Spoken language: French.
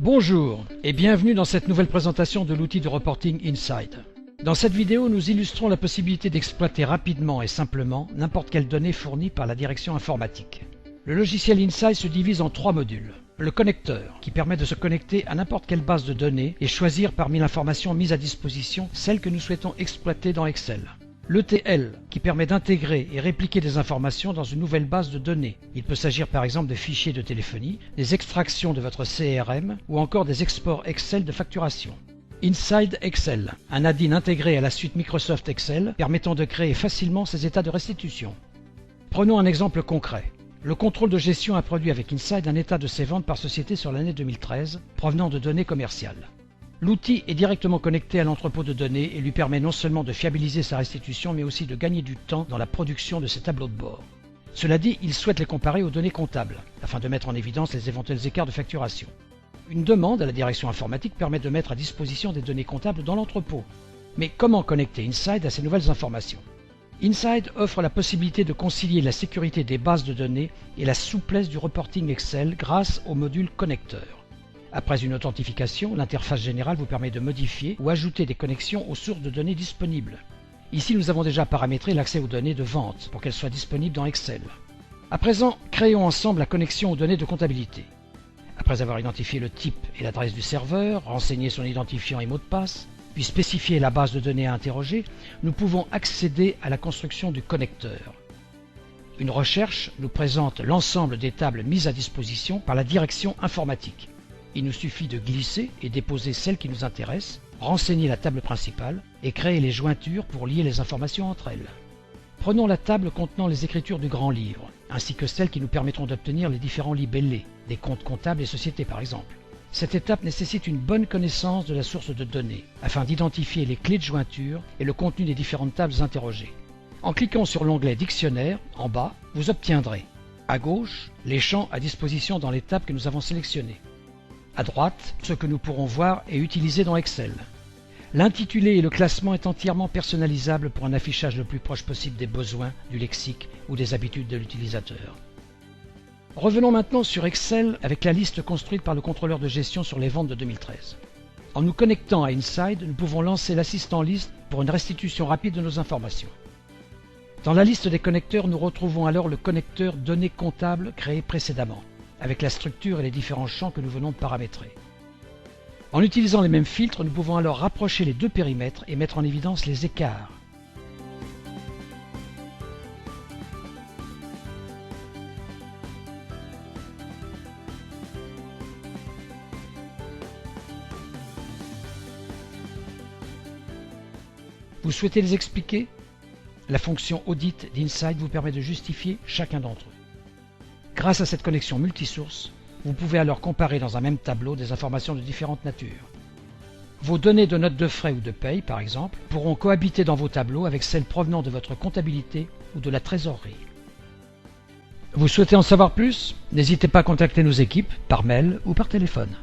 Bonjour et bienvenue dans cette nouvelle présentation de l'outil de reporting Inside. Dans cette vidéo, nous illustrons la possibilité d'exploiter rapidement et simplement n'importe quelle donnée fournie par la direction informatique. Le logiciel Inside se divise en 3 modules. Le connecteur, qui permet de se connecter à n'importe quelle base de données et choisir parmi l'information mise à disposition celle que nous souhaitons exploiter dans Excel. L'ETL, qui permet d'intégrer et répliquer des informations dans une nouvelle base de données. Il peut s'agir par exemple de fichiers de téléphonie, des extractions de votre CRM ou encore des exports Excel de facturation. Inside Excel, un add-in intégré à la suite Microsoft Excel permettant de créer facilement ces états de restitution. Prenons un exemple concret. Le contrôle de gestion a produit avec Inside un état de ses ventes par société sur l'année 2013 provenant de données commerciales. L'outil est directement connecté à l'entrepôt de données et lui permet non seulement de fiabiliser sa restitution, mais aussi de gagner du temps dans la production de ses tableaux de bord. Cela dit, il souhaite les comparer aux données comptables, afin de mettre en évidence les éventuels écarts de facturation. Une demande à la direction informatique permet de mettre à disposition des données comptables dans l'entrepôt. Mais comment connecter Inside à ces nouvelles informations? Inside offre la possibilité de concilier la sécurité des bases de données et la souplesse du reporting Excel grâce au module connecteur. Après une authentification, l'interface générale vous permet de modifier ou ajouter des connexions aux sources de données disponibles. Ici, nous avons déjà paramétré l'accès aux données de vente pour qu'elles soient disponibles dans Excel. À présent, créons ensemble la connexion aux données de comptabilité. Après avoir identifié le type et l'adresse du serveur, renseigné son identifiant et mot de passe, puis spécifié la base de données à interroger, nous pouvons accéder à la construction du connecteur. Une recherche nous présente l'ensemble des tables mises à disposition par la direction informatique. Il nous suffit de glisser et déposer celle qui nous intéresse, renseigner la table principale et créer les jointures pour lier les informations entre elles. Prenons la table contenant les écritures du grand livre, ainsi que celles qui nous permettront d'obtenir les différents libellés, des comptes comptables et sociétés par exemple. Cette étape nécessite une bonne connaissance de la source de données, afin d'identifier les clés de jointure et le contenu des différentes tables interrogées. En cliquant sur l'onglet Dictionnaire, en bas, vous obtiendrez, à gauche, les champs à disposition dans les tables que nous avons sélectionnées. À droite, ce que nous pourrons voir et utiliser dans Excel. L'intitulé et le classement est entièrement personnalisable pour un affichage le plus proche possible des besoins, du lexique ou des habitudes de l'utilisateur. Revenons maintenant sur Excel avec la liste construite par le contrôleur de gestion sur les ventes de 2013. En nous connectant à Inside, nous pouvons lancer l'assistant liste pour une restitution rapide de nos informations. Dans la liste des connecteurs, nous retrouvons alors le connecteur données comptables créé précédemment, avec la structure et les différents champs que nous venons de paramétrer. En utilisant les mêmes filtres, nous pouvons alors rapprocher les deux périmètres et mettre en évidence les écarts. Vous souhaitez les expliquer? La fonction Audit d'Inside vous permet de justifier chacun d'entre eux. Grâce à cette connexion multisource, vous pouvez alors comparer dans un même tableau des informations de différentes natures. Vos données de notes de frais ou de paye, par exemple, pourront cohabiter dans vos tableaux avec celles provenant de votre comptabilité ou de la trésorerie. Vous souhaitez en savoir plus? N'hésitez pas à contacter nos équipes par mail ou par téléphone.